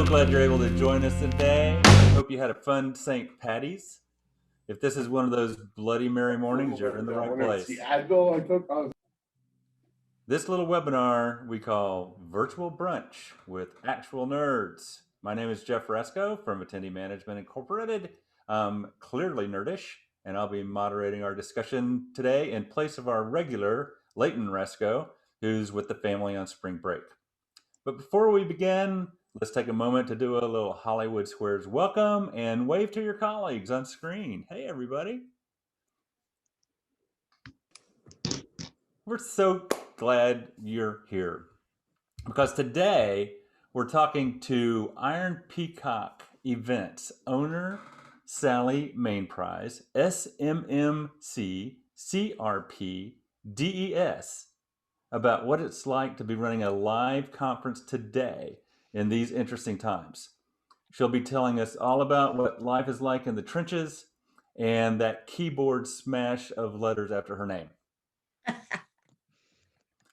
glad you're able to join us today. Hope you had a fun St. Patty's. If this is one of those Bloody Mary mornings, you're in the right place. The Advil I took. This little webinar we call Virtual Brunch with Actual Nerds. My name is Jeff Resco from Attendee Management Incorporated. I'm clearly nerdish, and I'll be moderating our discussion today in place of our regular Leighton Resco, who's with the family on spring break. But before we begin, let's take a moment to do a little Hollywood Squares welcome and wave to your colleagues on screen. Hey, everybody. We're so glad you're here because today we're talking to Iron Peacock Events owner Sally Mainprize, SMMC, CRP, DES, about what it's like to be running a live conference today in these interesting times. She'll be telling us all about what life is like in the trenches and that keyboard smash of letters after her name.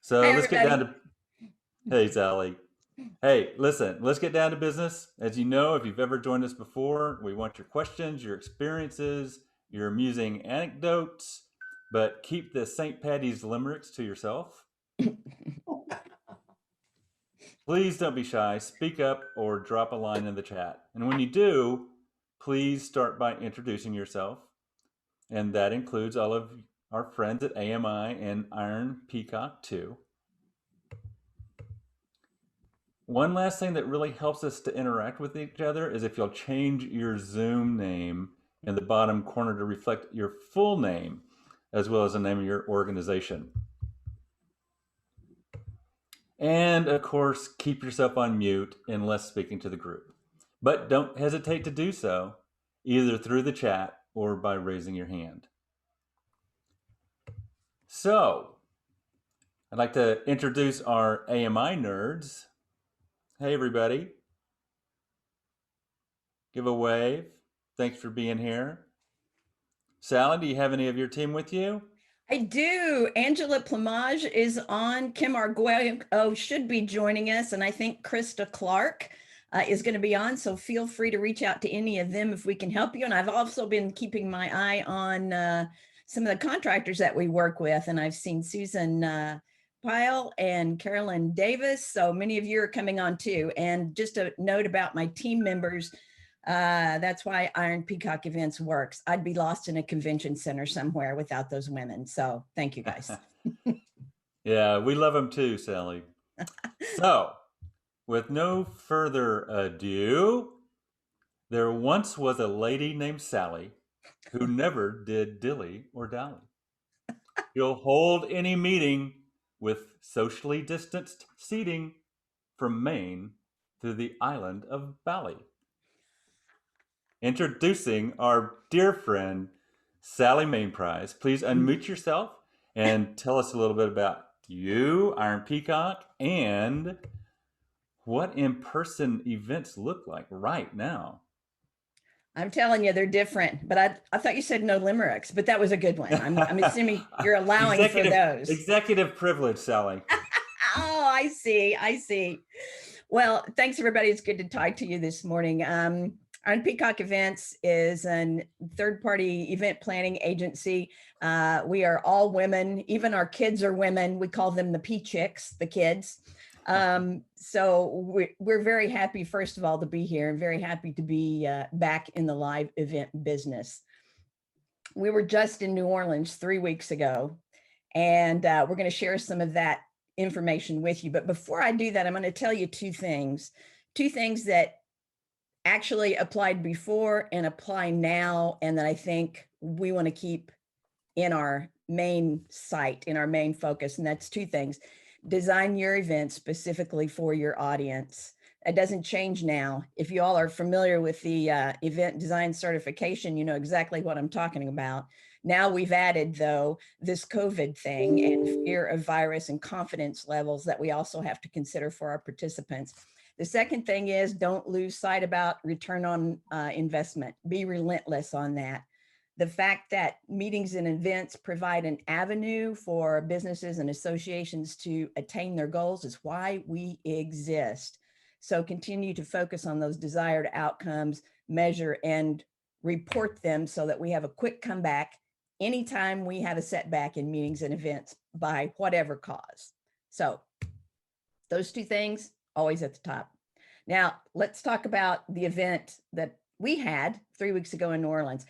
So Hi, let's get down everybody. to, hey, Sally. Hey, listen, let's get down to business. As you know, if you've ever joined us before, we want your questions, your experiences, your amusing anecdotes, but keep the St. Patty's limericks to yourself. Please don't be shy. Speak up or drop a line in the chat. And when you do, please start by introducing yourself. And that includes all of our friends at AMI and Iron Peacock too. One last thing that really helps us to interact with each other is if you'll change your Zoom name in the bottom corner to reflect your full name, as well as the name of your organization. And of course, keep yourself on mute unless speaking to the group. But don't hesitate to do so, either through the chat or by raising your hand. So, I'd like to introduce our AMI nerds. Hey, everybody. Give a wave. Thanks for being here. Sally, do you have any of your team with you? I do. Angela Plamage is on. Kim Arguello should be joining us. And I think Krista Clark is going to be on. So feel free to reach out to any of them if we can help you. And I've also been keeping my eye on some of the contractors that we work with. And I've seen Susan Pyle and Carolyn Davis. So many of you are coming on too. And just a note about my team members. That's why Iron Peacock Events works. I'd be lost in a convention center somewhere without those women. So thank you guys. Yeah, we love them too, Sally. So, with no further ado, there once was a lady named Sally who never did dilly or dally. She'll hold any meeting with socially distanced seating from Maine to the island of Bali. Introducing our dear friend, Sally Mainprize. Please unmute yourself and tell us a little bit about you, Iron Peacock, and what in-person events look like right now. I'm telling you, they're different, but I thought you said no limericks, but that was a good one. I'm assuming you're allowing for those. Executive privilege, Sally. Oh, I see. Well, thanks everybody. It's good to talk to you this morning. Iron Peacock Events is a third-party event planning agency. We are all women. Even our kids are women. We call them the P-Chicks, the kids. So we're very happy, first of all, to be here and very happy to be back in the live event business. We were just in New Orleans 3 weeks ago, and we're going to share some of that information with you. But before I do that, I'm going to tell you two things that actually applied before and apply now, and that I think we want to keep in our main site, in our main focus. And that's two things. Design your event specifically for your audience. It doesn't change now. If you all are familiar with the event design certification, you know exactly what I'm talking about. Now we've added, though, this COVID thing and fear of virus and confidence levels that we also have to consider for our participants. The second thing is don't lose sight about return on investment. Be relentless on that. The fact that meetings and events provide an avenue for businesses and associations to attain their goals is why we exist. So continue to focus on those desired outcomes, measure and report them so that we have a quick comeback anytime we have a setback in meetings and events by whatever cause. So those two things always at the top. Now let's talk about the event that we had 3 weeks ago in New Orleans.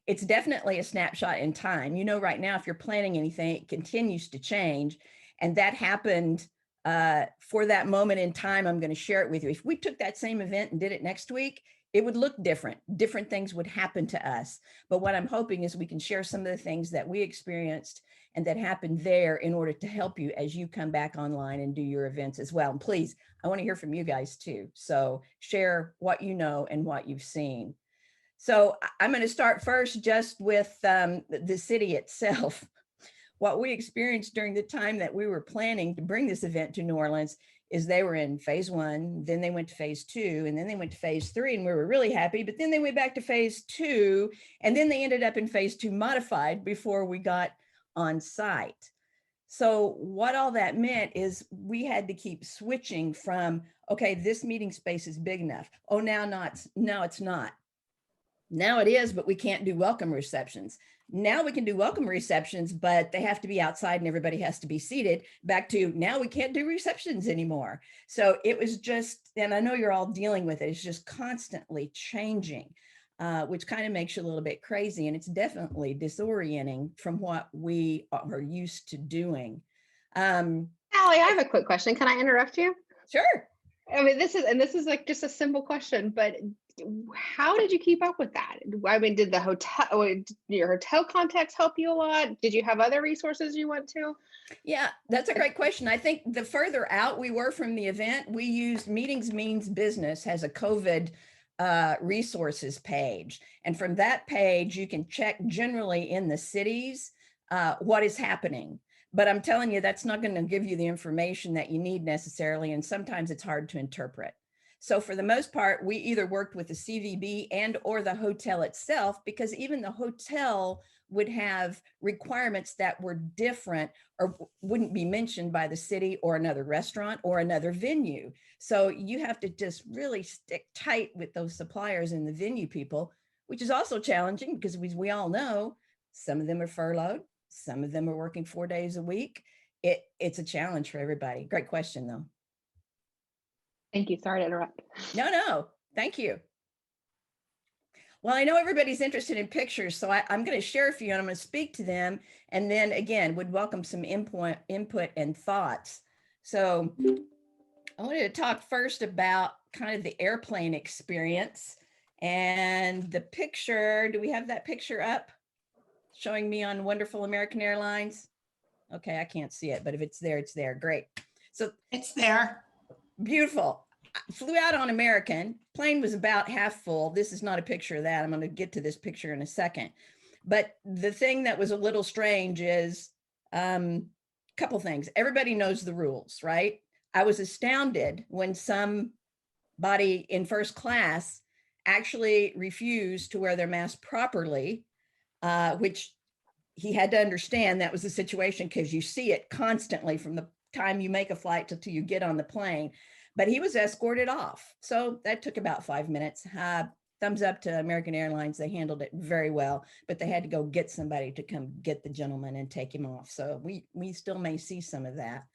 It's definitely a snapshot in time. You know, right now, if you're planning anything, it continues to change. And that happened for that moment in time. I'm going to share it with you. If we took that same event and did it next week, it would look different. Different things would happen to us. But what I'm hoping is we can share some of the things that we experienced and that happened there in order to help you as you come back online and do your events as well. And please, I want to hear from you guys too. So share what you know and what you've seen. So I'm going to start first just with the city itself. What we experienced during the time that we were planning to bring this event to New Orleans is they were in phase 1, then they went to phase 2, and then they went to phase 3, and we were really happy, but then they went back to phase 2, and then they ended up in phase 2 modified before we got on site. So what all that meant is we had to keep switching from, okay, this meeting space is big enough. Oh, now it's not. Now it is, but we can't do welcome receptions. Now we can do welcome receptions, but they have to be outside and everybody has to be seated. Back to now we can't do receptions anymore. So it was just, and I know you're all dealing with it, it's just constantly changing, which kind of makes you a little bit crazy. And it's definitely disorienting from what we are used to doing. Allie, I have a quick question. Can I interrupt you? Sure. I mean, this is like just a simple question, but how did you keep up with that? I mean, did your hotel contacts help you a lot? Did you have other resources you went to? Yeah, that's a great question. I think the further out we were from the event, we used Meetings Means Business has a COVID resources page. And from that page, you can check generally in the cities what is happening. But I'm telling you, that's not going to give you the information that you need necessarily. And sometimes it's hard to interpret. So for the most part, we either worked with the CVB and or the hotel itself, because even the hotel would have requirements that were different or wouldn't be mentioned by the city or another restaurant or another venue. So you have to just really stick tight with those suppliers and the venue people, which is also challenging because we all know some of them are furloughed, some of them are working 4 days a week. It's a challenge for everybody. Great question though. Thank you. Sorry to interrupt. No, thank you. Well, I know everybody's interested in pictures, so I'm going to share a few and I'm going to speak to them. And then again, would welcome some input and thoughts. So I wanted to talk first about kind of the airplane experience and the picture. Do we have that picture up showing me on Wonderful American Airlines? Okay, I can't see it, but if it's there, it's there. Great. So it's there. Beautiful. I flew out on American. Plane was about half full. This is not a picture of that. I'm going to get to this picture in a second. But the thing that was a little strange is a couple things. Everybody knows the rules, right? I was astounded when somebody in first class actually refused to wear their mask properly, which he had to understand that was the situation because you see it constantly from the time you make a flight till you get on the plane. But he was escorted off. So that took about 5 minutes. Thumbs up to American Airlines. They handled it very well, but they had to go get somebody to come get the gentleman and take him off. So we still may see some of that.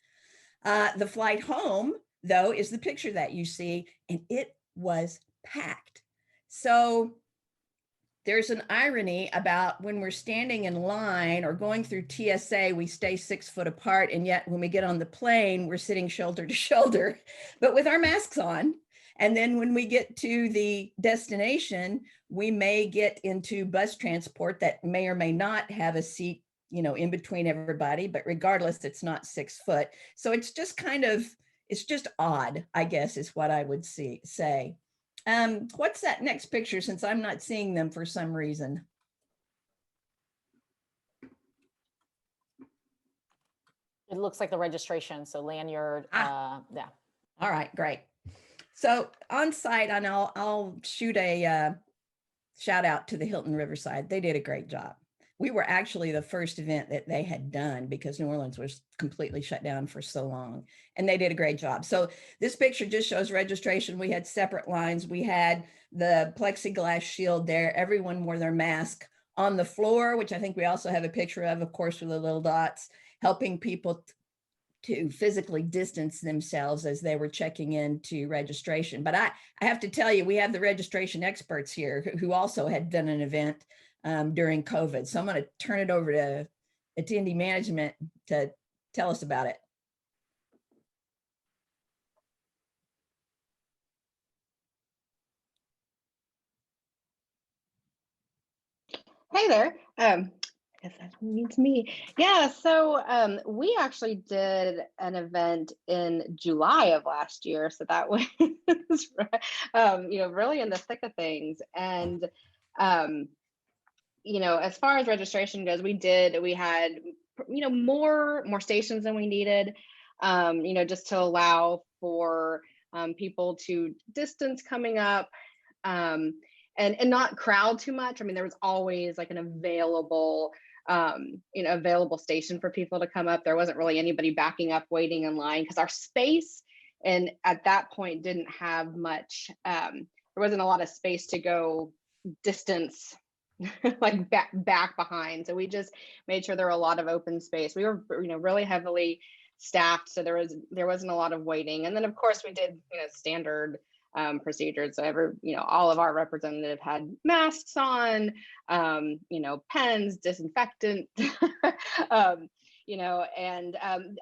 The flight home, though, is the picture that you see, and it was packed. So there's an irony about when we're standing in line or going through TSA, we stay 6 foot apart. And yet when we get on the plane, we're sitting shoulder to shoulder, but with our masks on. And then when we get to the destination, we may get into bus transport that may or may not have a seat, in between everybody, but regardless, it's not 6 foot. So it's just it's just odd, I guess, is what I would say. What's that next picture, since I'm not seeing them for some reason? It looks like the registration, so lanyard, yeah. All right, great. So on site, and I'll shoot a shout out to the Hilton Riverside. They did a great job. we were actually the first event that they had done because New Orleans was completely shut down for so long, and they did a great job. So this picture just shows registration. We had separate lines. We had the plexiglass shield there. Everyone wore their mask on the floor, which I think we also have a picture of course, with the little dots, helping people to physically distance themselves as they were checking into registration. But I have to tell you, we have the registration experts here who also had done an event during COVID. So I'm going to turn it over to attendee management to tell us about it. Hey there. I guess that means me. Yeah, so we actually did an event in July of last year. So that was, really in the thick of things. And, as far as registration goes, we had, more stations than we needed, just to allow for people to distance coming up. And not crowd too much. I mean, there was always like an available, available station for people to come up. There wasn't really anybody backing up, waiting in line, because our space, and at that point didn't have much. There wasn't a lot of space to go distance, like back behind. So we just made sure there were a lot of open space. We were, really heavily staffed, so there wasn't a lot of waiting. And then of course we did, standard procedures. So all of our representatives had masks on, pens, disinfectant, and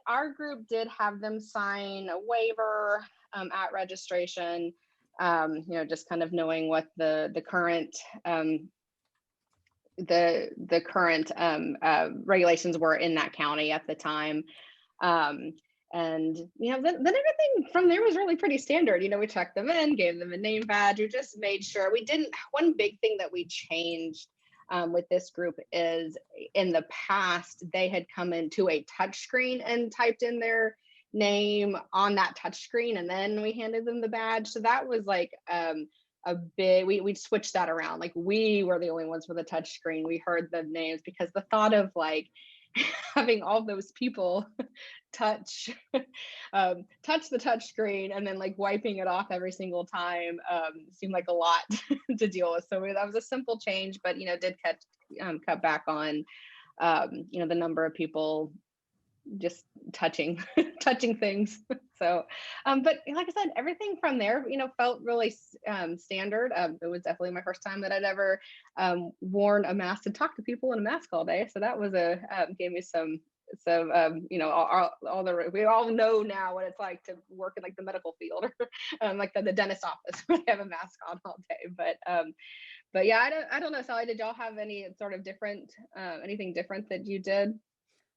our group did have them sign a waiver at registration, just kind of knowing what the current the current regulations were in that county at the time. And then everything from there was really pretty standard. We checked them in, gave them a name badge. We just made sure we didn't. One big thing that we changed with this group is, in the past they had come into a touch screen and typed in their name on that touch screen, and then we handed them the badge. So that was like a big, we switched that around. Like, we were the only ones with a touch screen. We heard the names, because the thought of like having all those people touch the touch screen and then like wiping it off every single time seemed like a lot to deal with. So that was a simple change, but did cut back on the number of people just touching things. So but like I said, everything from there felt really standard. It was definitely my first time that I'd ever worn a mask and talked to people in a mask all day, so that was gave me some we all know now what it's like to work in like the medical field, or like the dentist office where they have a mask on all day. But yeah, I don't know, Sally, did y'all have any sort of different anything different that you did?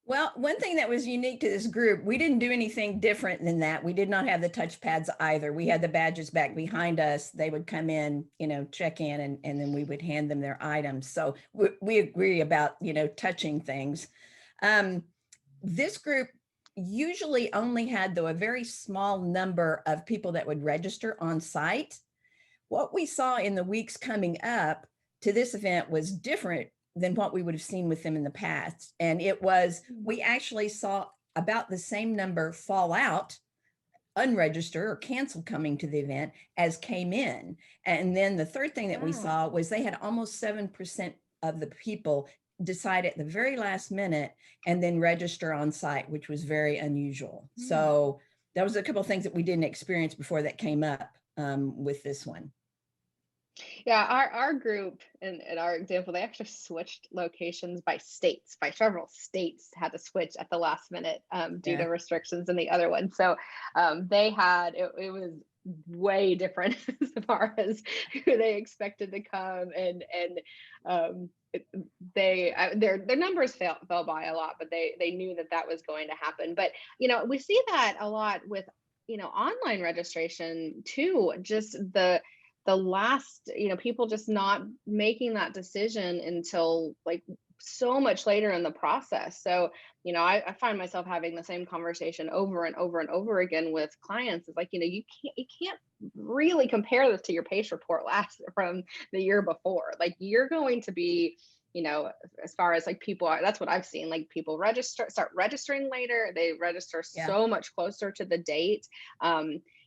Well, one thing that was unique to this group, we didn't do anything different than that. We did not have the touch pads either. We had the badges back behind us. They would come in, check in, and then we would hand them their items. So we agree about, touching things. This group usually only had, though, a very small number of people that would register on site. What we saw in the weeks coming up to this event was different than what we would have seen with them in the past. And it was, we actually saw about the same number fall out, unregistered or cancel coming to the event as came in. And then the third thing that we saw was they had almost 7% of the people decide at the very last minute and then register on site, which was very unusual. So that was a couple of things that we didn't experience before that came up with this one. Yeah, our group in our example, they actually switched locations by states, by several states had to switch at the last minute due to restrictions in the other one. So they had, it was way different as far as who they expected to come, and their numbers fell by a lot, but they knew that was going to happen. But we see that a lot with online registration too, just the last, people just not making that decision until like so much later in the process. So, I find myself having the same conversation over and over and over again with clients. It's like, you can't really compare this to your PACE report from the year before. Like, you're going to be you know, as far as like people are, that's what I've seen. Like people start registering later. They register Yeah. so much closer to the date.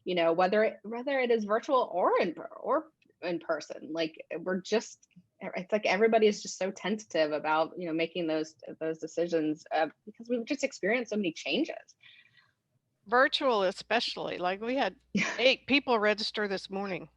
You know, whether it is virtual or in person, like it's like everybody is just so tentative about, you know, making those decisions because we've just experienced so many changes. Virtual especially, like we had 8 people register this morning.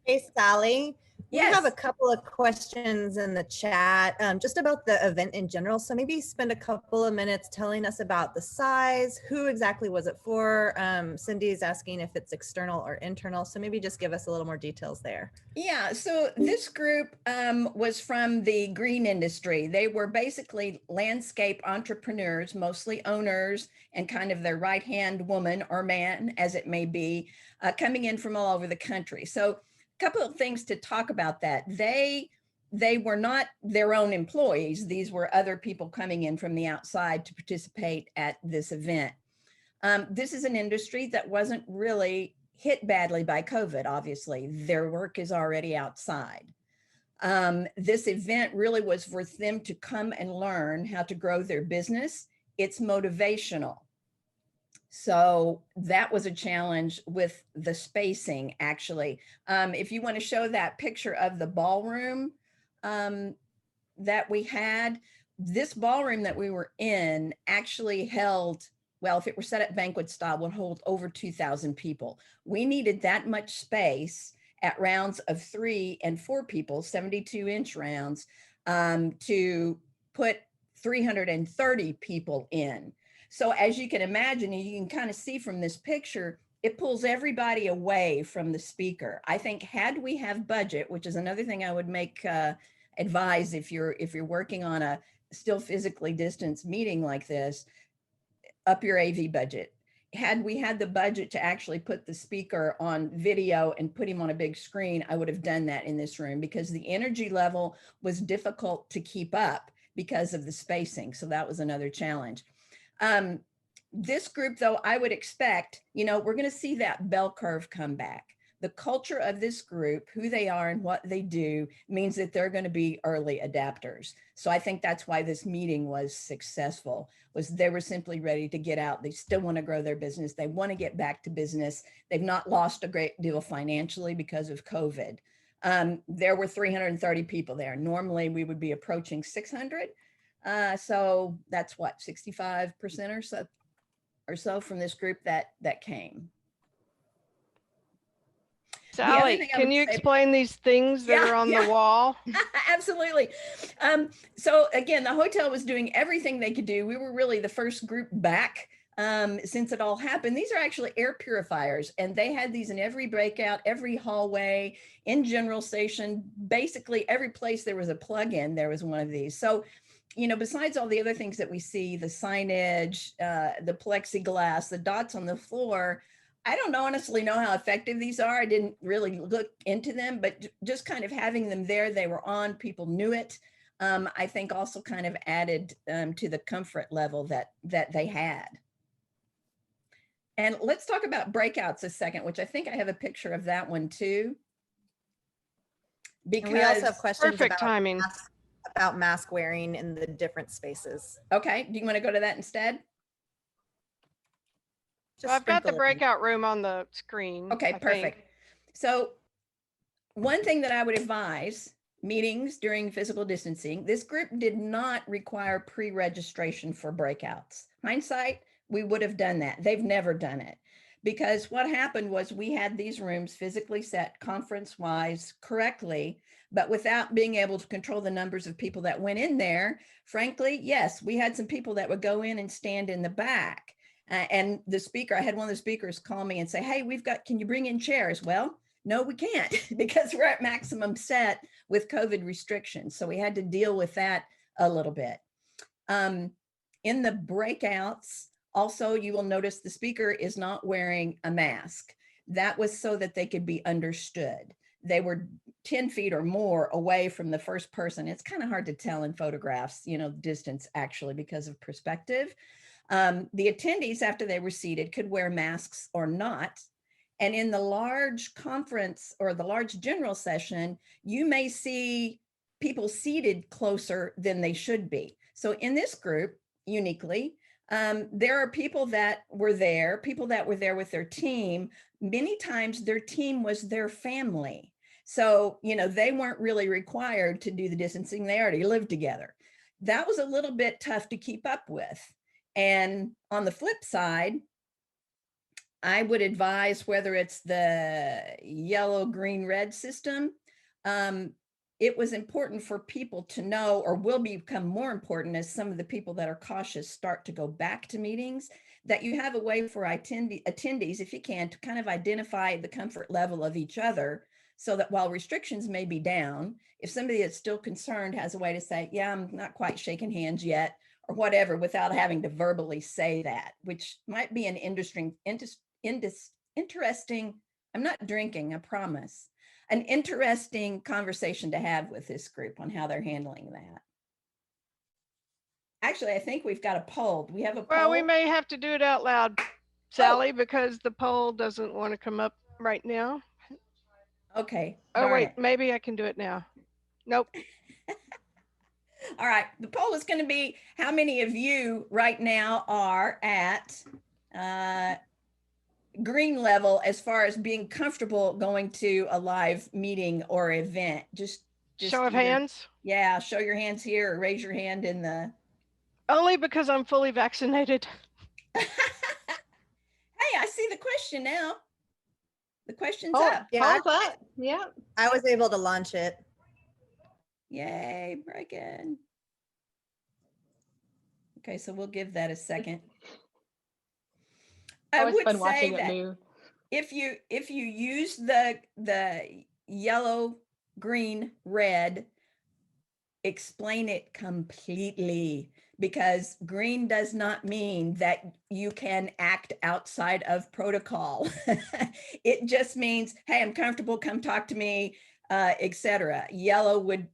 Hey, Sally. We Yes. have a couple of questions in the chat just about the event in general. So maybe spend a couple of minutes telling us about the size, who exactly was it for? Cindy is asking if it's external or internal. So maybe just give us a little more details there. Yeah, so this group was from the green industry. They were basically landscape entrepreneurs, mostly owners and kind of their right-hand woman or man, as it may be, coming in from all over the country. So a couple of things to talk about that. They were not their own employees. These were other people coming in from the outside to participate at this event. This is an industry that wasn't really hit badly by COVID, obviously. Their work is already outside. This event really was for them to come and learn how to grow their business. It's motivational. So that was a challenge with the spacing, actually. If you want to show that picture of the ballroom that we had, this ballroom that we were in actually held, well, if it were set up banquet style, would hold over 2,000 people. We needed that much space at rounds of 3 and 4 people, 72-inch rounds, to put 330 people in. So as you can imagine, and you can kind of see from this picture, it pulls everybody away from the speaker. I think had we have budget, which is another thing I would make advise if you're working on a still physically distanced meeting like this, up your AV budget. Had we had the budget to actually put the speaker on video and put him on a big screen, I would have done that in this room because the energy level was difficult to keep up because of the spacing. So that was another challenge. This group, though, I would expect, you know, we're going to see that bell curve come back. The culture of this group, who they are and what they do, means that they're going to be early adapters. So I think that's why this meeting was successful, was they were simply ready to get out. They still want to grow their business. They want to get back to business. They've not lost a great deal financially because of COVID. There were 330 people there. Normally we would be approaching 600. So that's what, 65% or so from this group that came. Sally, can you explain these things that are on the wall? Absolutely. So again, the hotel was doing everything they could do. We were really the first group back since it all happened. These are actually air purifiers, and they had these in every breakout, every hallway, in general station, basically every place there was a plug-in, there was one of these. So, you know, besides all the other things that we see, the signage, the plexiglass, the dots on the floor, I don't honestly know how effective these are. I didn't really look into them, but just kind of having them there, they were on, people knew it. I think also kind of added to the comfort level that they had. And let's talk about breakouts a second, which I think I have a picture of that one too. Because and we also have questions about mask wearing in the different spaces. Okay, do you want to go to that instead? So I've got the breakout room on the screen. Okay, perfect. So one thing that I would advise, meetings during physical distancing, this group did not require pre-registration for breakouts. Hindsight, we would have done that. They've never done it. Because what happened was we had these rooms physically set conference-wise correctly, but without being able to control the numbers of people that went in there. Frankly, yes, we had some people that would go in and stand in the back. And the speaker, I had one of the speakers call me and say, hey, can you bring in chairs? Well, no, we can't because we're at maximum set with COVID restrictions. So we had to deal with that a little bit. In the breakouts, also, you will notice the speaker is not wearing a mask. That was so that they could be understood. They were 10 feet or more away from the first person. It's kind of hard to tell in photographs, you know, distance actually because of perspective. The attendees, after they were seated, could wear masks or not. And in the large conference or the large general session, you may see people seated closer than they should be. So in this group, uniquely, there are people that were there with their team. Many times their team was their family. So, they weren't really required to do the distancing. They already lived together. That was a little bit tough to keep up with. And on the flip side, I would advise, whether it's the yellow, green, red system, it was important for people to know, or will become more important as some of the people that are cautious start to go back to meetings, that you have a way for attendees, if you can, to kind of identify the comfort level of each other, so that while restrictions may be down, if somebody that's still concerned has a way to say, yeah, I'm not quite shaking hands yet, or whatever, without having to verbally say that, which might be an interesting, I'm not drinking, I promise, an interesting conversation to have with this group on how they're handling that. Actually, I think we've got a poll. Do we have a poll? Well, we may have to do it out loud, Sally, because the poll doesn't want to come up right now. Okay. Oh, wait, maybe I can do it now. Nope. All right. The poll is going to be, how many of you right now are at green level as far as being comfortable going to a live meeting or event? Just show of hands. Yeah, show your hands here, or raise your hand in the. Only because I'm fully vaccinated. Hey, I see the question now. The question's Oh, up. Yeah, Yeah. I was able to launch it. Yay, very good. Okay, so we'll give that a second. I would say that if you use the yellow, green, red, explain it completely, because green does not mean that you can act outside of protocol. It just means, hey, I'm comfortable, come talk to me, etc. Yellow would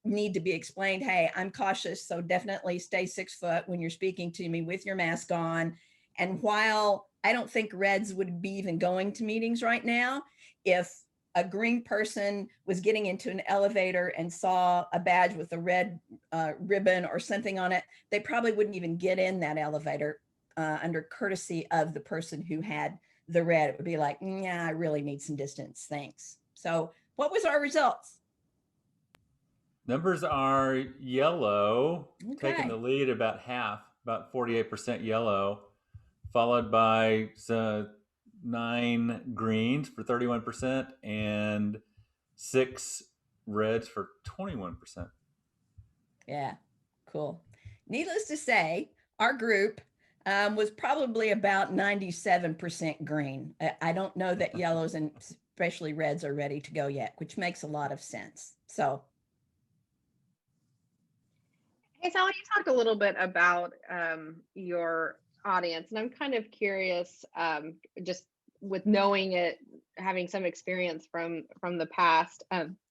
need to be explained, hey, I'm cautious, so definitely stay 6 foot when you're speaking to me with your mask on. And while I don't think reds would be even going to meetings right now, if a green person was getting into an elevator and saw a badge with a red ribbon or something on it, they probably wouldn't even get in that elevator under courtesy of the person who had the red. It would be like, yeah, I really need some distance, thanks. So what was our results? Numbers are yellow, taking Okay. the lead about half, about 48% yellow, followed by 9 greens for 31% and 6 reds for 21%. Yeah, cool. Needless to say, our group was probably about 97% green. I don't know that yellows and especially reds are ready to go yet, which makes a lot of sense. So. Hey, Sally, you talked a little bit about your audience, and I'm kind of curious, just with knowing it, having some experience from the past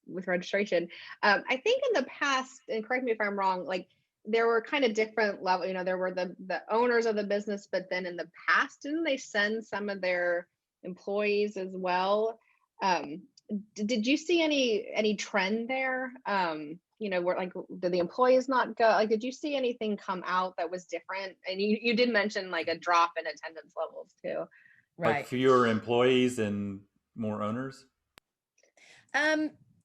with registration. I think in the past, and correct me if I'm wrong, like there were kind of different level. There were the owners of the business, but then in the past, didn't they send some of their employees as well? Did you see any trend there? Where like, did the employees not go? Like, did you see anything come out that was different? And you did mention like a drop in attendance levels too. Right. Like fewer employees and more owners?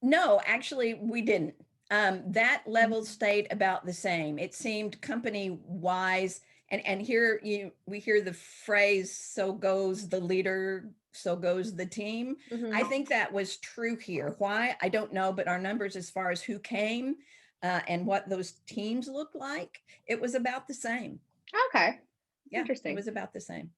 No, actually we didn't. That level stayed about the same. It seemed company wise. And here we hear the phrase, so goes the leader, so goes the team. Mm-hmm. I think that was true here. Why? I don't know, but our numbers as far as who came and what those teams looked like, it was about the same. Okay. Yeah, interesting. It was about the same.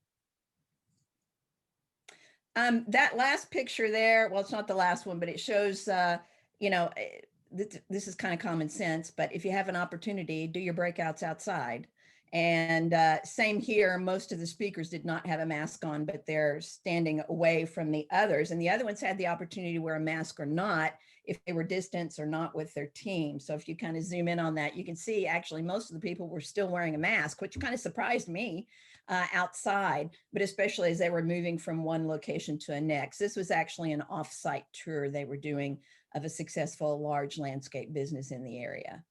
That last picture there, well, it's not the last one, but it shows, this is kind of common sense, but if you have an opportunity, do your breakouts outside. And same here, most of the speakers did not have a mask on, but they're standing away from the others. And the other ones had the opportunity to wear a mask or not, if they were distanced or not with their team. So if you kind of zoom in on that, you can see actually most of the people were still wearing a mask, which kind of surprised me outside, but especially as they were moving from one location to the next. This was actually an off-site tour they were doing of a successful large landscape business in the area.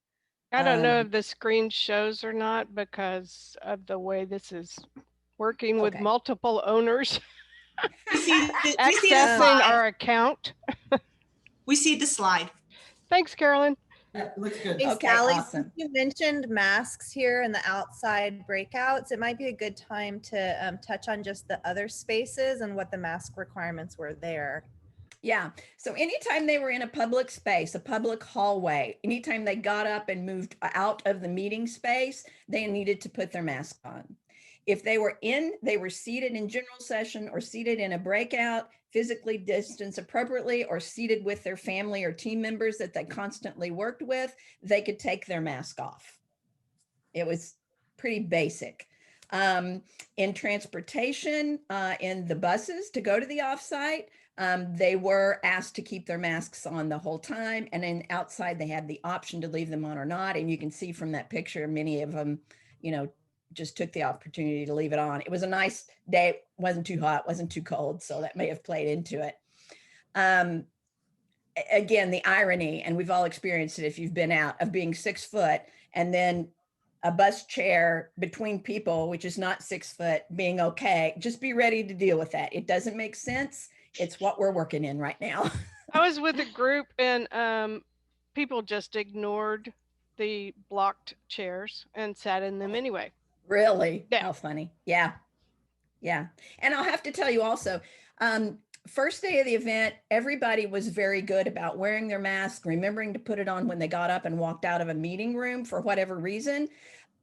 I don't know Um, if the screen shows or not because of the way this is working with Okay. multiple owners We see the accessing slide. our account. We see the slide. Thanks, Carolyn. Yeah, it looks good. Hey, Okay, Sally, awesome. you mentioned masks here in the outside breakouts. It might be a good time to touch on just the other spaces and what the mask requirements were there. Yeah. So anytime they were in a public space, a public hallway, anytime they got up and moved out of the meeting space, they needed to put their mask on. If they were seated in general session or seated in a breakout, physically distanced appropriately, or seated with their family or team members that they constantly worked with, they could take their mask off. It was pretty basic. In transportation, in the buses to go to the offsite, they were asked to keep their masks on the whole time. And then outside, they had the option to leave them on or not. And you can see from that picture, many of them, just took the opportunity to leave it on. It was a nice day. It wasn't too hot, wasn't too cold. So that may have played into it. Again, the irony, and we've all experienced it if you've been out, of being 6 foot and then a bus chair between people, which is not 6 foot, being okay. Just be ready to deal with that. It doesn't make sense. It's what we're working in right now. I was with a group and people just ignored the blocked chairs and sat in them anyway. Really? Yeah. How funny. Yeah. Yeah. And I'll have to tell you also, first day of the event, everybody was very good about wearing their mask, remembering to put it on when they got up and walked out of a meeting room for whatever reason.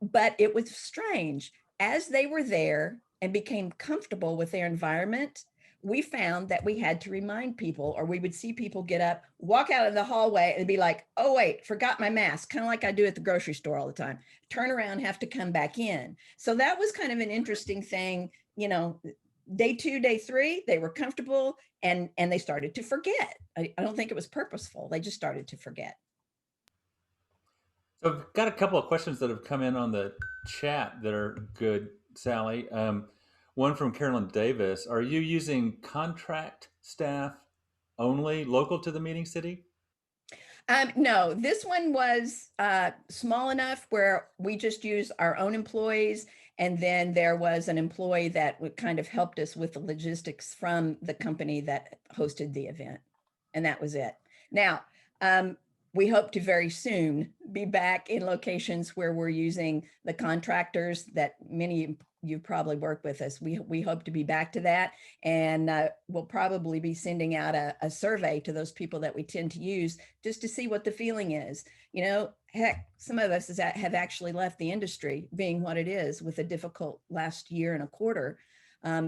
But it was strange. As they were there and became comfortable with their environment, we found that we had to remind people, or we would see people get up, walk out of the hallway and be like, oh, wait, forgot my mask, kind of like I do at the grocery store all the time, turn around, have to come back in. So that was kind of an interesting thing. Day 2, day 3, they were comfortable and they started to forget. I don't think it was purposeful. They just started to forget. So I've got a couple of questions that have come in on the chat that are good, Sally. One from Carolyn Davis. Are you using contract staff only, local to the meeting city? No, this one was small enough where we just use our own employees. And then there was an employee that would kind of helped us with the logistics from the company that hosted the event. And that was it. Now, we hope to very soon be back in locations where we're using the contractors that many of you probably work with us. We hope to be back to that. And we'll probably be sending out a survey to those people that we tend to use just to see what the feeling is. Heck, some of us have actually left the industry being what it is with a difficult last year and a quarter.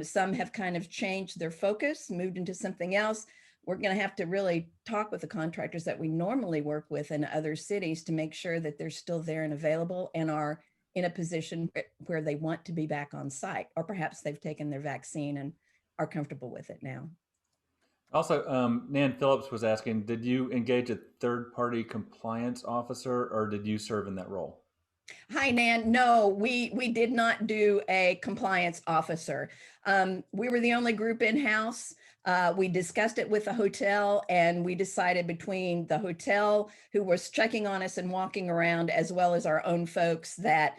Some have kind of changed their focus, moved into something else. We're going to have to really talk with the contractors that we normally work with in other cities to make sure that they're still there and available and are in a position where they want to be back on site, or perhaps they've taken their vaccine and are comfortable with it now. Also, Nan Phillips was asking, did you engage a third-party compliance officer or did you serve in that role? Hi, Nan. No, we did not do a compliance officer. We were the only group in-house. We discussed it with the hotel and we decided between the hotel who was checking on us and walking around, as well as our own folks, that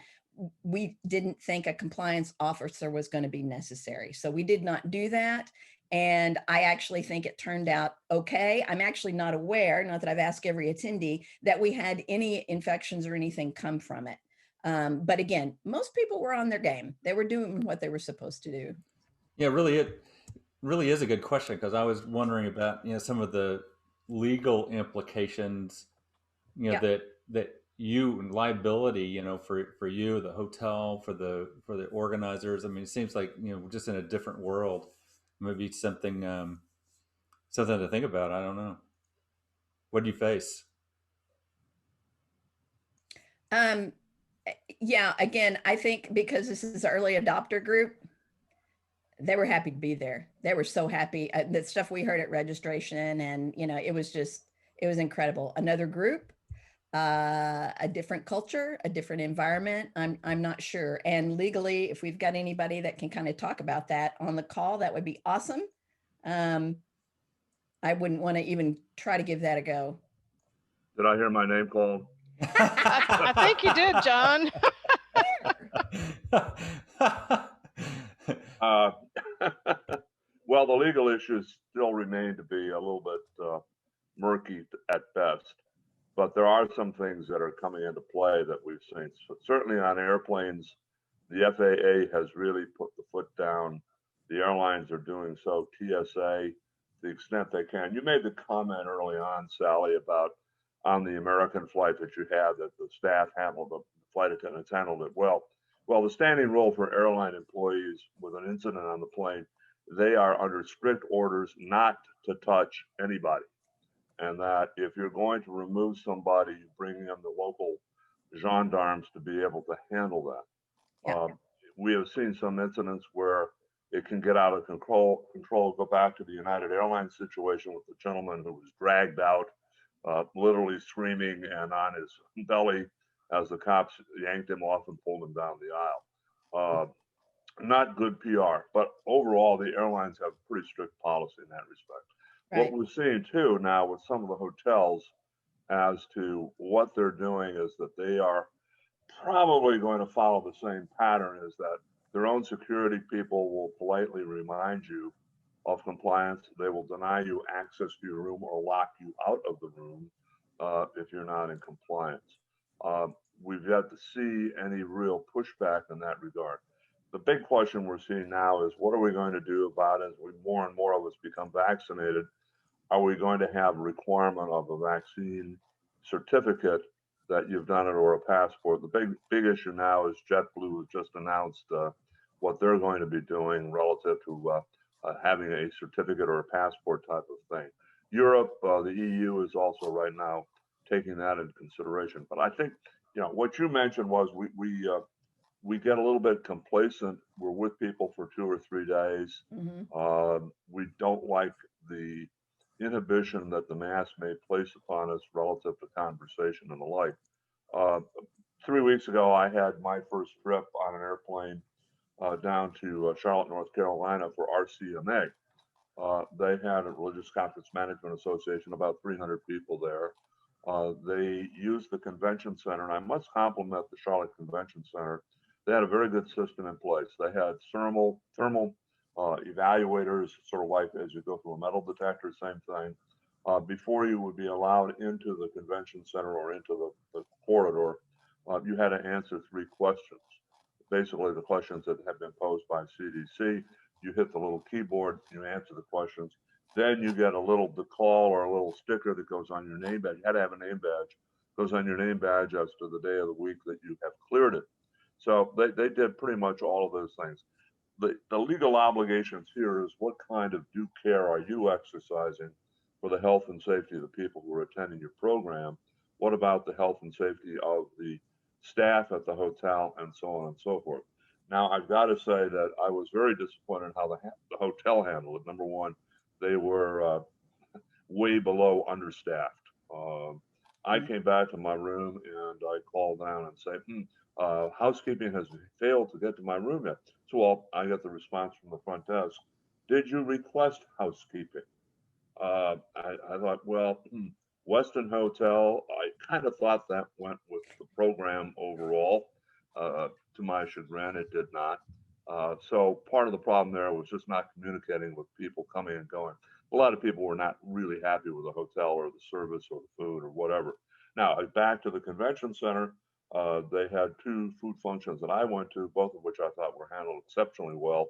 we didn't think a compliance officer was going to be necessary. So we did not do that. And I actually think it turned out okay. I'm actually not aware, not that I've asked every attendee, that we had any infections or anything come from it. But again, most people were on their game. They were doing what they were supposed to do. Yeah, really, it really is a good question because I was wondering about some of the legal implications, Yeah. that you and liability, for you, the hotel, for the organizers. I mean, it seems like just in a different world. Maybe something to think about. I don't know. What do you face? Yeah, again, I think because this is an early adopter group, they were happy to be there. They were so happy. The stuff we heard at registration, and it was incredible. Another group, a different culture, a different environment. I'm not sure. And legally, if we've got anybody that can kind of talk about that on the call, that would be awesome. I wouldn't want to even try to give that a go. Did I hear my name called? I think you did, John. Well, the legal issues still remain to be a little bit murky at best, but there are some things that are coming into play that we've seen. So certainly on airplanes, the FAA has really put the foot down. The airlines are doing so. TSA, to the extent they can. You made the comment early on, Sally, about on the American flight that you had that the staff handled, the flight attendants handled it well. Well, the standing rule for airline employees with an incident on the plane, they are under strict orders not to touch anybody. And that if you're going to remove somebody, you bring in the local gendarmes to be able to handle that. Yeah. We have seen some incidents where it can get out of control. Go back to the United Airlines situation with the gentleman who was dragged out, literally screaming and on his belly as the cops yanked him off and pulled him down the aisle. Not good PR, but overall, the airlines have pretty strict policy in that respect. Right. What we're seeing too now with some of the hotels as to what they're doing is that they are probably going to follow the same pattern, is that their own security people will politely remind you of compliance. They will deny you access to your room or lock you out of the room if you're not in compliance. We've yet to see any real pushback in that regard. The big question we're seeing now is what are we going to do about it as more and more of us become vaccinated? Are we going to have a requirement of a vaccine certificate that you've done it or a passport? The big issue now is JetBlue has just announced what they're going to be doing relative to having a certificate or a passport type of thing. Europe, the EU is also right now taking that into consideration. But I think, you know, what you mentioned was we get a little bit complacent. We're with people for 2 or 3 days. We don't like the inhibition that the mask may place upon us relative to conversation and the like. 3 weeks ago, I had my first trip on an airplane down to Charlotte, North Carolina for RCMA. They had a Religious Conference Management Association, about 300 people there. They used the convention center, and I must compliment the Charlotte Convention Center. They had a very good system in place. They had thermal evaluators, sort of like as you go through a metal detector, same thing. Before you would be allowed into the convention center or into the corridor, you had to answer 3 questions. Basically, the questions that have been posed by CDC. You hit the little keyboard, you answer the questions. Then you get a little decal or a little sticker that goes on your name badge. You had to have a name badge. Goes on your name badge as to the day of the week that you have cleared it. So they did pretty much all of those things. The legal obligations here is what kind of due care are you exercising for the health and safety of the people who are attending your program? What about the health and safety of the staff at the hotel and so on and so forth? Now, I've got to say that I was very disappointed in how the hotel handled it. Number one, they were way below understaffed. I came back to my room and I called down and said, housekeeping has failed to get to my room yet. So well, I got the response from the front desk. Did you request housekeeping? I thought, well, Westin Hotel, I kind of thought that went with the program overall. To my chagrin, it did not. So part of the problem there was just not communicating with people coming and going. A lot of people were not really happy with the hotel or the service or the food or whatever. Now, back to the convention center, they had 2 food functions that I went to, both of which I thought were handled exceptionally well.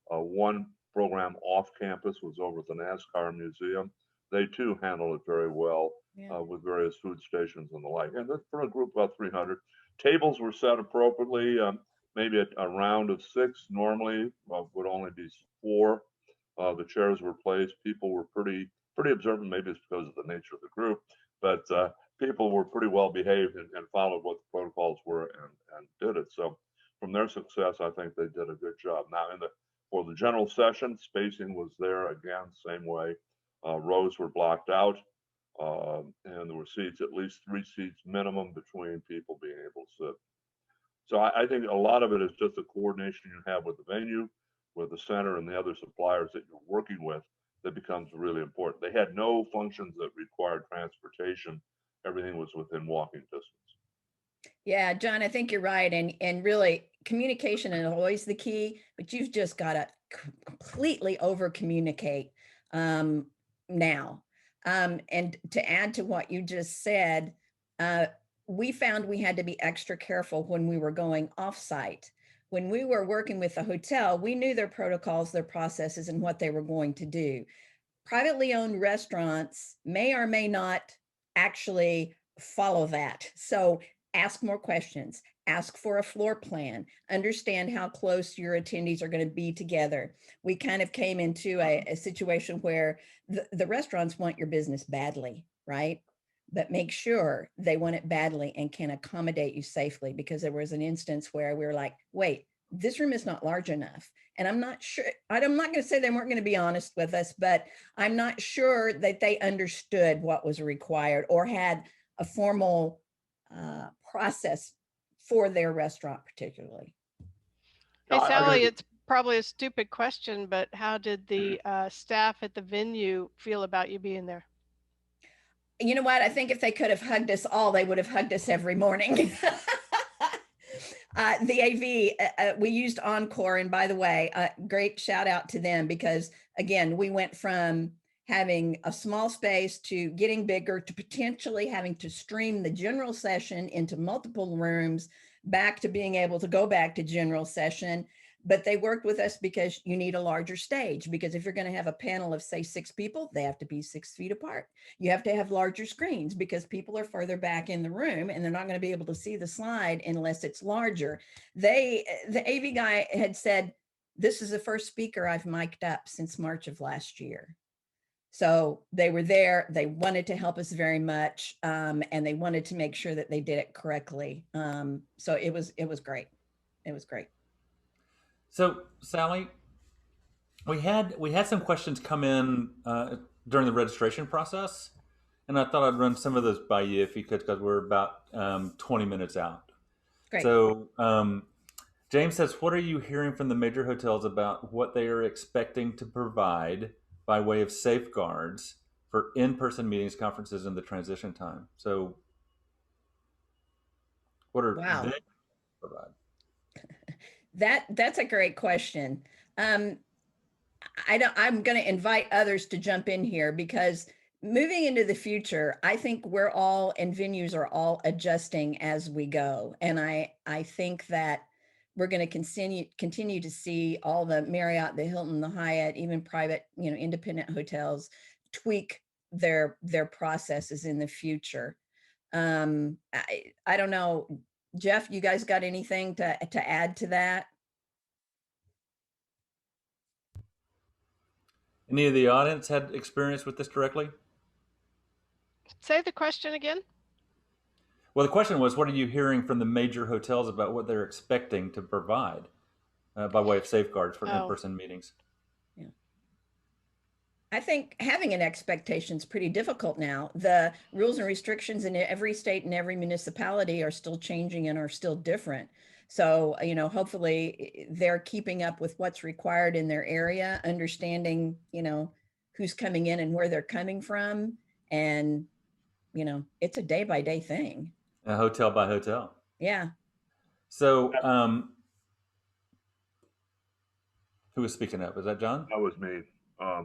One program off campus was over at the NASCAR Museum. They too handled it very well, with various food stations and the like. And for a group of about 300, tables were set appropriately. Maybe a round of 6 normally would only be 4. The chairs were placed. People were pretty observant. Maybe it's because of the nature of the group, but people were pretty well behaved and followed what the protocols were and did it. So from their success, I think they did a good job. Now for the general session, spacing was there again, same way. Rows were blocked out, and there were seats, at least 3 seats minimum between people being able to sit. So I think a lot of it is just the coordination you have with the venue, with the center and the other suppliers that you're working with that becomes really important. They had no functions that required transportation. Everything was within walking distance. Yeah, John, I think you're right. And really communication is always the key, but you've just got to completely over communicate now. And to add to what you just said, we found we had to be extra careful when we were going offsite. When we were working with the hotel, we knew their protocols, their processes, and what they were going to do. Privately owned restaurants may or may not actually follow that. So ask more questions, ask for a floor plan, understand how close your attendees are going to be together. We kind of came into a situation where the restaurants want your business badly, right? But make sure they want it badly and can accommodate you safely, because there was an instance where we were like, wait, this room is not large enough. And I'm not sure, I'm not going to say they weren't going to be honest with us, but I'm not sure that they understood what was required or had a formal process for their restaurant particularly. Hey, I Sally, gotta- it's probably a stupid question, but how did the staff at the venue feel about you being there? You know what? I think if they could have hugged us all, they would have hugged us every morning. The AV, we used Encore. And by the way, great shout out to them, because again, we went from having a small space to getting bigger to potentially having to stream the general session into multiple rooms, back to being able to go back to general session. But they worked with us because you need a larger stage, because if you're going to have a panel of say 6 people, they have to be 6 feet apart. You have to have larger screens because people are further back in the room and they're not going to be able to see the slide unless it's larger. The AV guy had said, this is the first speaker I've mic'd up since March of last year. So they were there, they wanted to help us very much, and they wanted to make sure that they did it correctly. So it was great. It was great. So, Sally, we had some questions come in during the registration process, and I thought I'd run some of those by you if you could, because we're about 20 minutes out. Great. So, James says, what are you hearing from the major hotels about what they are expecting to provide by way of safeguards for in-person meetings, conferences, and the transition time? So, what are Wow. they provide? That's a great question. I'm going to invite others to jump in here, because moving into the future, I think we're all, and venues are all adjusting as we go. And I think that we're going to continue to see all the Marriott, the Hilton, the Hyatt, even private, independent hotels tweak their processes in the future. I don't know, Jeff, you guys got anything to add to that? Any of the audience had experience with this directly? Say the question again. Well, the question was, what are you hearing from the major hotels about what they're expecting to provide by way of safeguards for in-person meetings? Yeah. I think having an expectation is pretty difficult now. The rules and restrictions in every state and every municipality are still changing and are still different. So, hopefully they're keeping up with what's required in their area, understanding, who's coming in and where they're coming from. And, it's a day by day thing. Hotel by hotel. Yeah. So, who was speaking up? Is that John? That was me. I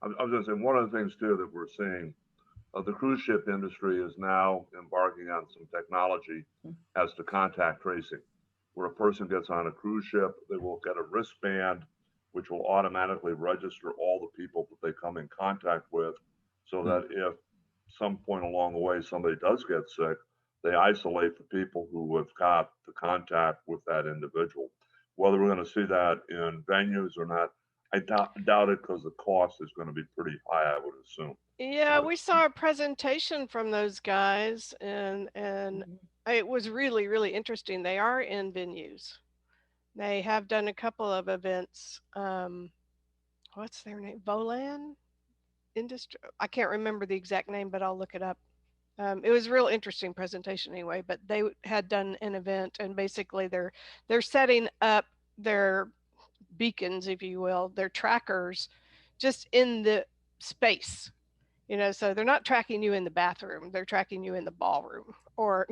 was going to say, one of the things too that we're seeing, the cruise ship industry is now embarking on some technology as to contact tracing, where a person gets on a cruise ship, they will get a wristband, which will automatically register all the people that they come in contact with, so that if some point along the way somebody does get sick, they isolate the people who have got the contact with that individual. Whether we're going to see that in venues or not, I doubt it, because the cost is going to be pretty high, I would assume. Yeah, we saw a presentation from those guys, and it was really, really interesting. They are in venues. They have done a couple of events. What's their name? Volan Industry. I can't remember the exact name, but I'll look it up. It was a real interesting presentation anyway, but they had done an event, and basically they're setting up their beacons, if you will, their trackers, just in the space, so they're not tracking you in the bathroom, they're tracking you in the ballroom, or,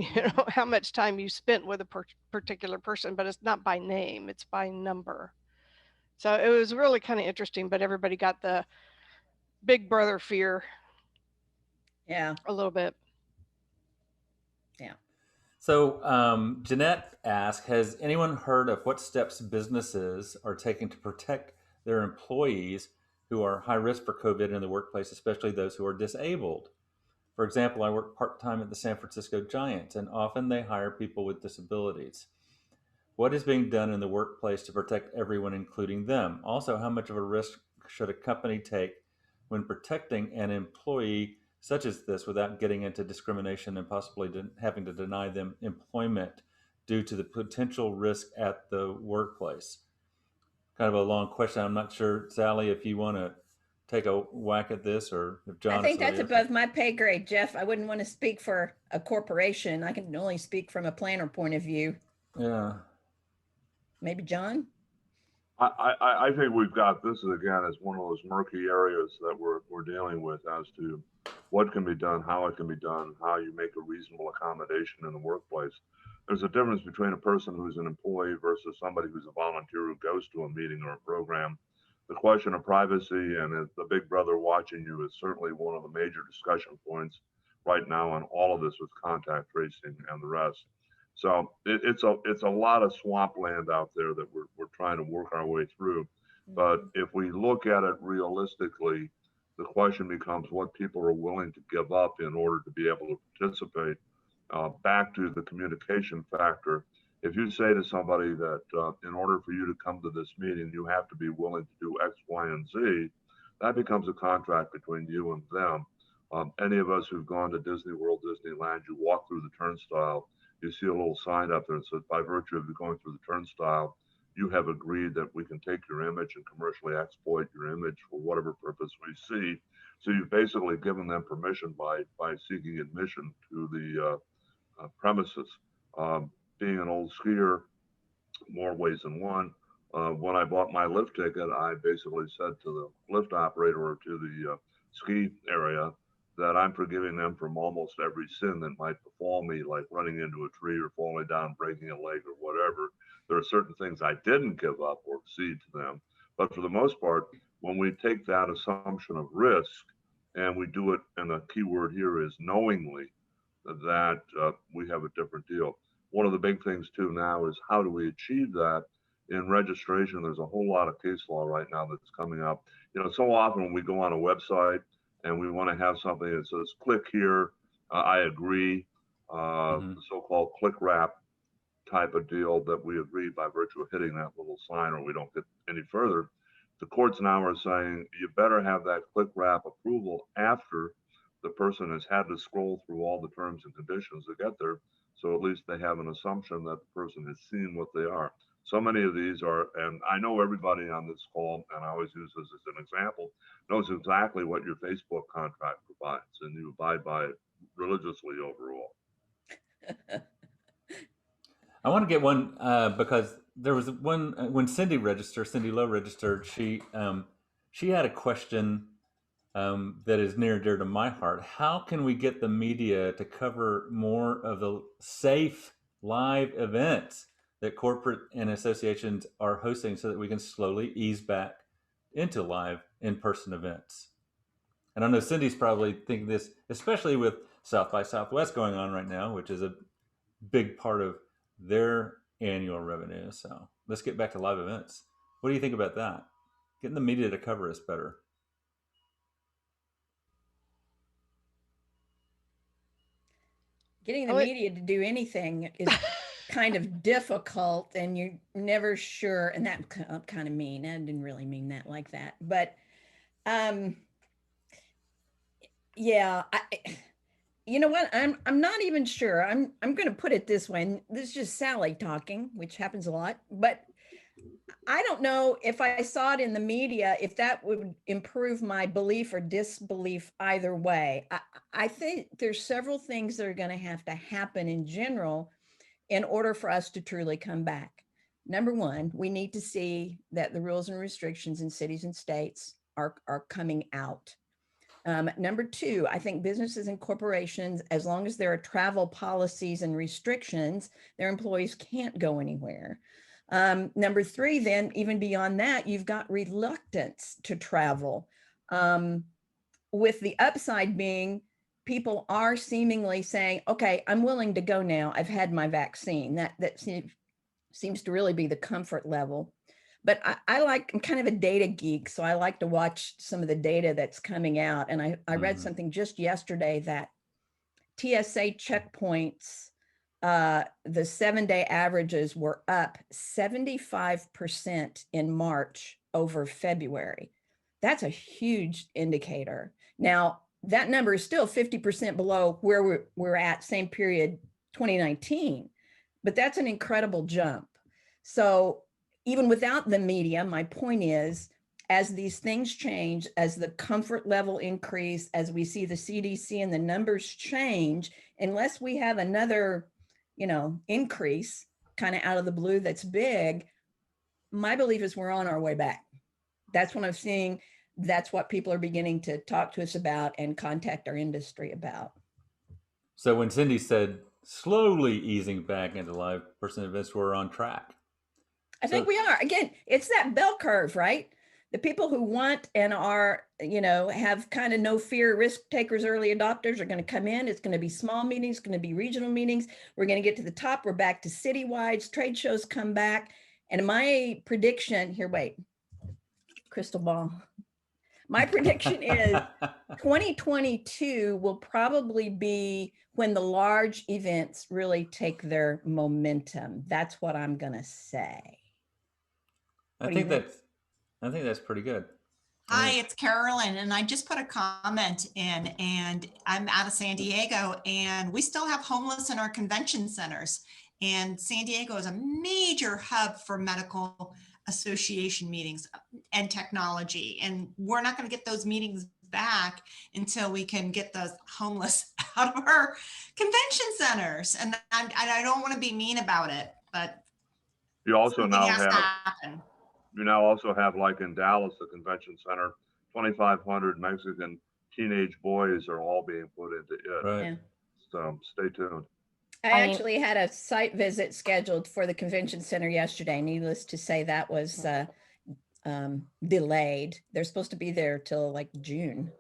how much time you spent with a particular person, but it's not by name, it's by number. So it was really kind of interesting, but everybody got the big brother fear. Yeah. A little bit. Yeah. So Jeanette asked, has anyone heard of what steps businesses are taking to protect their employees who are high risk for COVID in the workplace, especially those who are disabled? For example, I work part-time at the San Francisco Giants, and often they hire people with disabilities. What is being done in the workplace to protect everyone, including them? Also, how much of a risk should a company take when protecting an employee such as this without getting into discrimination and possibly having to deny them employment due to the potential risk at the workplace? Kind of a long question. I'm not sure, Sally, if you want to take a whack at this, or if John. I think that's above my pay grade, Jeff. I wouldn't want to speak for a corporation. I can only speak from a planner point of view. Yeah. Maybe John? I think we've got, this is again, is one of those murky areas that we're dealing with as to what can be done, how it can be done, how you make a reasonable accommodation in the workplace. There's a difference between a person who's an employee versus somebody who's a volunteer who goes to a meeting or a program. The question of privacy and the big brother watching you is certainly one of the major discussion points right now on all of this with contact tracing and the rest. So it's a lot of swampland out there that we're trying to work our way through. But if we look at it realistically, the question becomes what people are willing to give up in order to be able to participate. Back to the communication factor. If you say to somebody that in order for you to come to this meeting, you have to be willing to do X, Y, and Z, that becomes a contract between you and them. Any of us who've gone to Disney World, Disneyland, you walk through the turnstile, you see a little sign up there that says, by virtue of you going through the turnstile, you have agreed that we can take your image and commercially exploit your image for whatever purpose we see. So you've basically given them permission by seeking admission to the premises. Being an old skier, more ways than one. When I bought my lift ticket, I basically said to the lift operator or to the ski area that I'm forgiving them from almost every sin that might befall me, like running into a tree or falling down, breaking a leg or whatever. There are certain things I didn't give up or cede to them. But for the most part, when we take that assumption of risk and we do it, and the key word here is knowingly, that we have a different deal. One of the big things too now is how do we achieve that? In registration, there's a whole lot of case law right now that's coming up. So often when we go on a website and we want to have something that says click here, I agree, the so-called click wrap type of deal that we agree by virtue of hitting that little sign or we don't get any further. The courts now are saying you better have that click wrap approval after the person has had to scroll through all the terms and conditions to get there. So at least they have an assumption that the person has seen what they are. So many of these are, and I know everybody on this call, and I always use this as an example, knows exactly what your Facebook contract provides, and you abide by it religiously overall. I want to get one because there was one when Cindy Lowe registered. She had a question that is near and dear to my heart. How can we get the media to cover more of the safe live events that corporate and associations are hosting so that we can slowly ease back into live in-person events? And I know Cindy's probably thinking this, especially with South by Southwest going on right now, which is a big part of their annual revenue. So let's get back to live events. What do you think about that? Getting the media to cover us better. Getting the media to do anything is kind of difficult, and you're never sure. And that kind of mean, I didn't really mean that like that, but yeah, you know what? I'm not even sure. I'm going to put it this way. And this is just Sally talking, which happens a lot, but I don't know if I saw it in the media, if that would improve my belief or disbelief either way. I think there's several things that are going to have to happen in general in order for us to truly come back. Number one, we need to see that the rules and restrictions in cities and states are coming out. Number two, I think businesses and corporations, as long as there are travel policies and restrictions, their employees can't go anywhere. Number three, then even beyond that, you've got reluctance to travel, with the upside being people are seemingly saying, okay, I'm willing to go now. I've had my vaccine. That seems to really be the comfort level. But I'm kind of a data geek, so I like to watch some of the data that's coming out. And I read something just yesterday that TSA checkpoints, the 7-day averages were up 75% in March over February. That's a huge indicator. Now, that number is still 50% below where we're at same period 2019, but that's an incredible jump. So even without the media, my point is, as these things change, as the comfort level increase, as we see the CDC and the numbers change, unless we have another, increase kind of out of the blue that's big, my belief is we're on our way back. That's what I'm seeing. That's what people are beginning to talk to us about and contact our industry about. So when Cindy said slowly easing back into live person events, we're on track. I think we are. Again, it's that bell curve, right? The people who want and are, have kind of no fear, risk takers, early adopters are going to come in. It's going to be small meetings, going to be regional meetings. We're going to get to the top. We're back to citywides, trade shows come back. And my prediction here, wait, crystal ball. My prediction is 2022 will probably be when the large events really take their momentum. That's what I'm going to say. I think that's pretty good. Hi, it's Carolyn, and I just put a comment in, and I'm out of San Diego, and we still have homeless in our convention centers. And San Diego is a major hub for medical association meetings and technology, and we're not going to get those meetings back until we can get the homeless out of our convention centers. And I don't want to be mean about it, but you also now has to have happen. you now also have, like in Dallas, the convention center, 2,500 Mexican teenage boys are all being put into it. Right. Yeah. So stay tuned. I actually had a site visit scheduled for the convention center yesterday. Needless to say, that was delayed. They're supposed to be there till like June.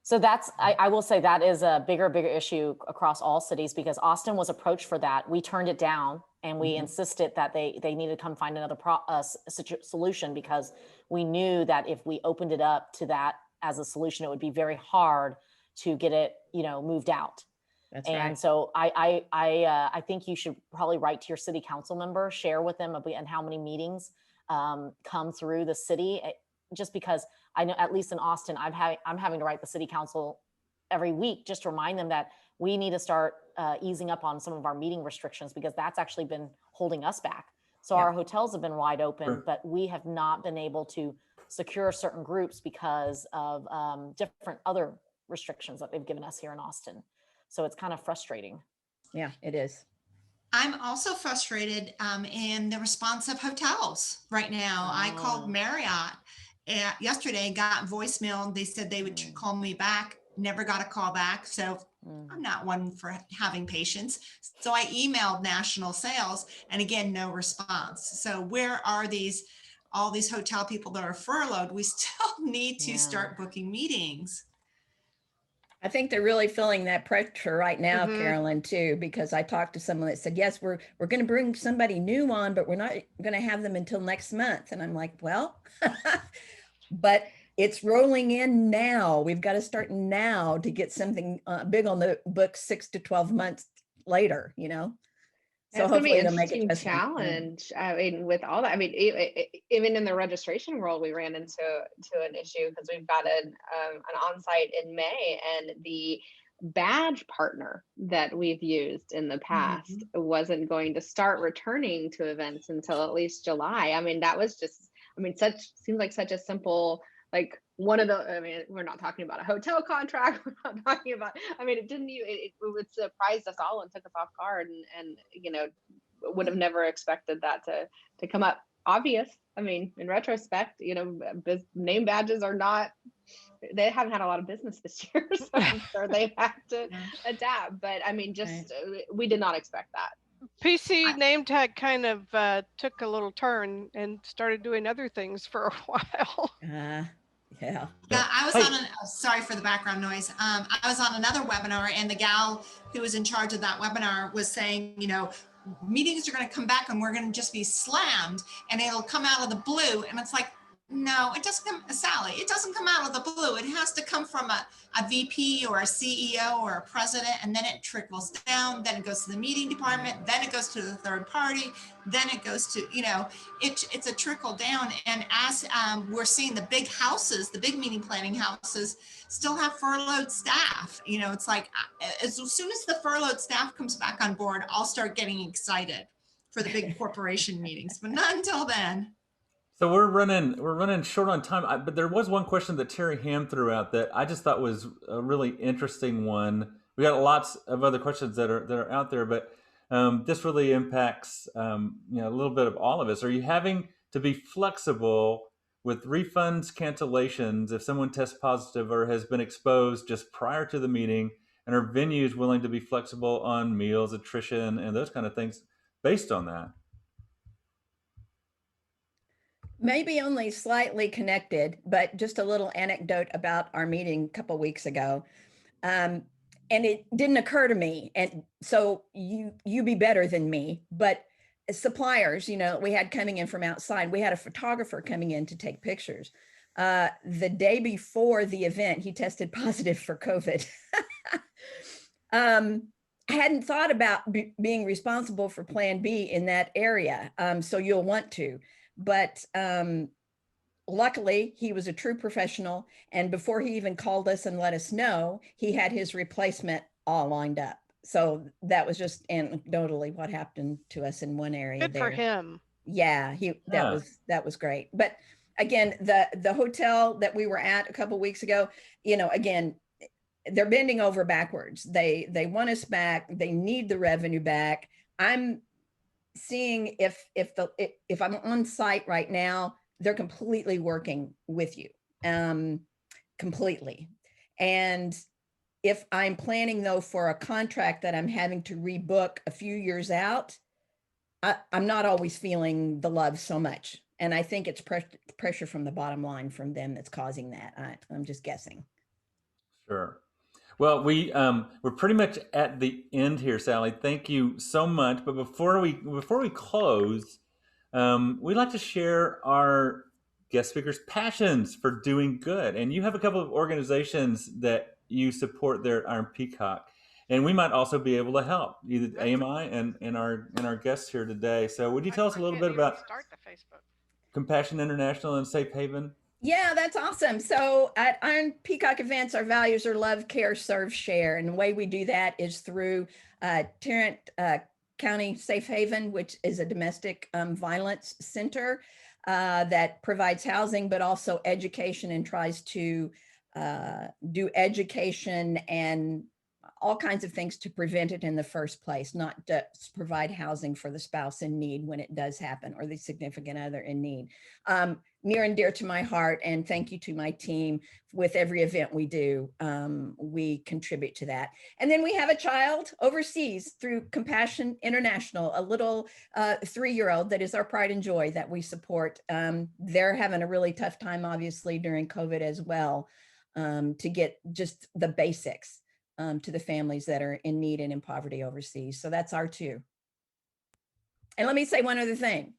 So that's, I will say that is a bigger issue across all cities, because Austin was approached for that. We turned it down, and we insisted that they needed to come find another solution, because we knew that if we opened it up to that as a solution, it would be very hard to get it, moved out. That's and right. So I think you should probably write to your city council member, share with them and how many meetings come through the city, just because I know, at least in Austin, I'm having to write the city council every week just to remind them that we need to start easing up on some of our meeting restrictions, because that's actually been holding us back. So our hotels have been wide open, but we have not been able to secure certain groups because of different other restrictions that they've given us here in Austin. So it's kind of frustrating. Yeah, it is. I'm also frustrated in the response of hotels right now. I called Marriott yesterday, got voicemail. They said they would call me back. Never got a call back. So I'm not one for having patience. So I emailed national sales, and again, no response. So where are all these hotel people that are furloughed? We still need to start booking meetings. I think they're really feeling that pressure right now, Carolyn, too, because I talked to someone that said, yes, we're going to bring somebody new on, but we're not going to have them until next month. And I'm like, well, but it's rolling in now. We've got to start now to get something big on the books 6 to 12 months later, So it's going to be an make interesting challenge. I mean, with all that, I mean, even in the registration world, we ran into an issue because we've got an on-site in May, and the badge partner that we've used in the past wasn't going to start returning to events until at least July. I mean, that was just, seems like such a simple, like one of the, we're not talking about a hotel contract. We're not talking about, it would surprise us all and took us off guard, and would have never expected that to come up. Obvious, I mean, in retrospect, name badges are not, they haven't had a lot of business this year, so I'm sure they've had to adapt. But I mean, just we did not expect that. PC name tag kind of took a little turn and started doing other things for a while. Yeah. Yeah, I was sorry for the background noise. I was on another webinar, and the gal who was in charge of that webinar was saying, meetings are going to come back and we're going to just be slammed and it'll come out of the blue. And it's like, no, it doesn't come, Sally, it doesn't come out of the blue. It has to come from a VP or a CEO or a president, and then it trickles down, then it goes to the meeting department, then it goes to the third party, then it goes to, it's a trickle down. And as we're seeing the big houses, the big meeting planning houses still have furloughed staff. It's like, as soon as the furloughed staff comes back on board, I'll start getting excited for the big corporation meetings, but not until then. So we're running short on time, but there was one question that Terry Ham threw out that I just thought was a really interesting one. We got lots of other questions that are out there, but this really impacts a little bit of all of us. Are you having to be flexible with refunds, cancellations if someone tests positive or has been exposed just prior to the meeting, and are venues willing to be flexible on meals, attrition, and those kind of things based on that? Maybe only slightly connected, but just a little anecdote about our meeting a couple weeks ago. And it didn't occur to me. And so you be better than me, but suppliers, we had coming in from outside, we had a photographer coming in to take pictures. The day before the event, he tested positive for COVID. I hadn't thought about being responsible for Plan B in that area. So you'll want to. But luckily, he was a true professional. And before he even called us and let us know, he had his replacement all lined up. So that was just anecdotally what happened to us in one area. Good for him. Yeah, that was great. But again, the hotel that we were at a couple of weeks ago, again, they're bending over backwards. They want us back. They need the revenue back. I'm seeing if I'm on site right now, they're completely working with you, completely. And if I'm planning though for a contract that I'm having to rebook a few years out, I'm not always feeling the love so much. And I think it's pressure from the bottom line from them that's causing that. I'm just guessing. Sure. Well, we're pretty much at the end here, Sally. Thank you so much. But before we close, we'd like to share our guest speakers' passions for doing good. And you have a couple of organizations that you support there at Iron Peacock, and we might also be able to help, either AMI and our guests here today. So, would you tell us a little bit about Compassion International and Safe Haven? Yeah, that's awesome. So at Iron Peacock Events, our values are love, care, serve, share. And the way we do that is through Tarrant County Safe Haven, which is a domestic violence center that provides housing, but also education, and tries to do education and all kinds of things to prevent it in the first place, not just provide housing for the spouse in need when it does happen, or the significant other in need. Near and dear to my heart, and thank you to my team. With every event we do, we contribute to that. And then we have a child overseas through Compassion International, a little 3-year-old that is our pride and joy that we support. They're having a really tough time, obviously, during COVID as well, to get just the basics to the families that are in need and in poverty overseas. So that's our 2. And let me say one other thing.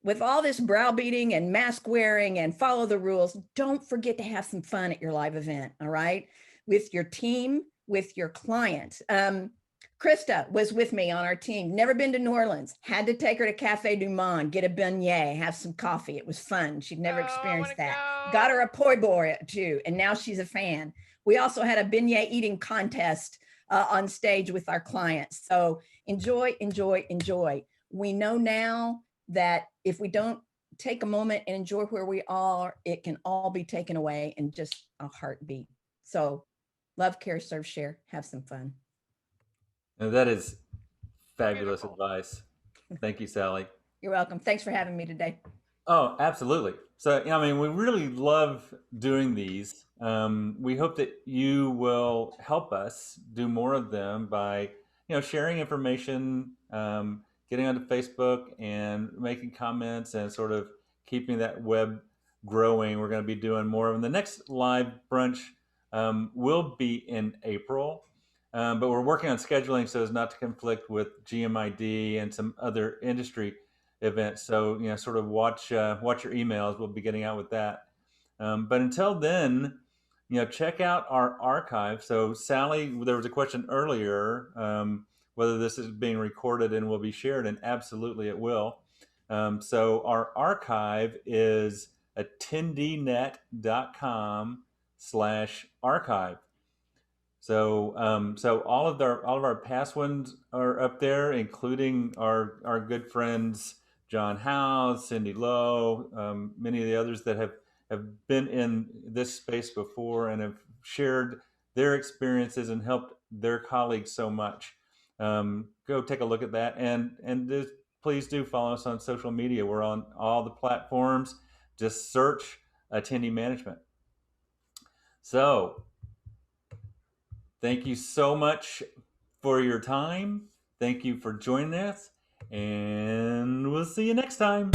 With all this browbeating and mask wearing and follow the rules, don't forget to have some fun at your live event, all right? With your team, with your client. Krista was with me on our team, never been to New Orleans, had to take her to Cafe Du Monde, get a beignet, have some coffee. It was fun. She'd never experienced that. Got her a poi boy too, and now she's a fan. We also had a beignet eating contest on stage with our clients. So enjoy, enjoy, enjoy. We know now that if we don't take a moment and enjoy where we are, it can all be taken away in just a heartbeat. So love, care, serve, share, have some fun. And that is fabulous advice. Thank you, Sally. You're welcome. Thanks for having me today. Oh, absolutely. So, I mean, we really love doing these. We hope that you will help us do more of them by, sharing information, getting onto Facebook and making comments and sort of keeping that web growing. We're going to be doing more of them. The next live brunch will be in April, but we're working on scheduling so as not to conflict with GMID and some other industry event. So sort of watch your emails. We'll be getting out with that. But until then, check out our archive. So Sally, there was a question earlier whether this is being recorded and will be shared, and absolutely it will. So our archive is attendeenet.com/archive. So all of our past ones are up there, including our good friends John House, Cindy Lowe, many of the others that have been in this space before and have shared their experiences and helped their colleagues so much. Go take a look at that, and just please do follow us on social media. We're on all the platforms. Just search Attendee Management. So thank you so much for your time. Thank you for joining us, and we'll see you next time.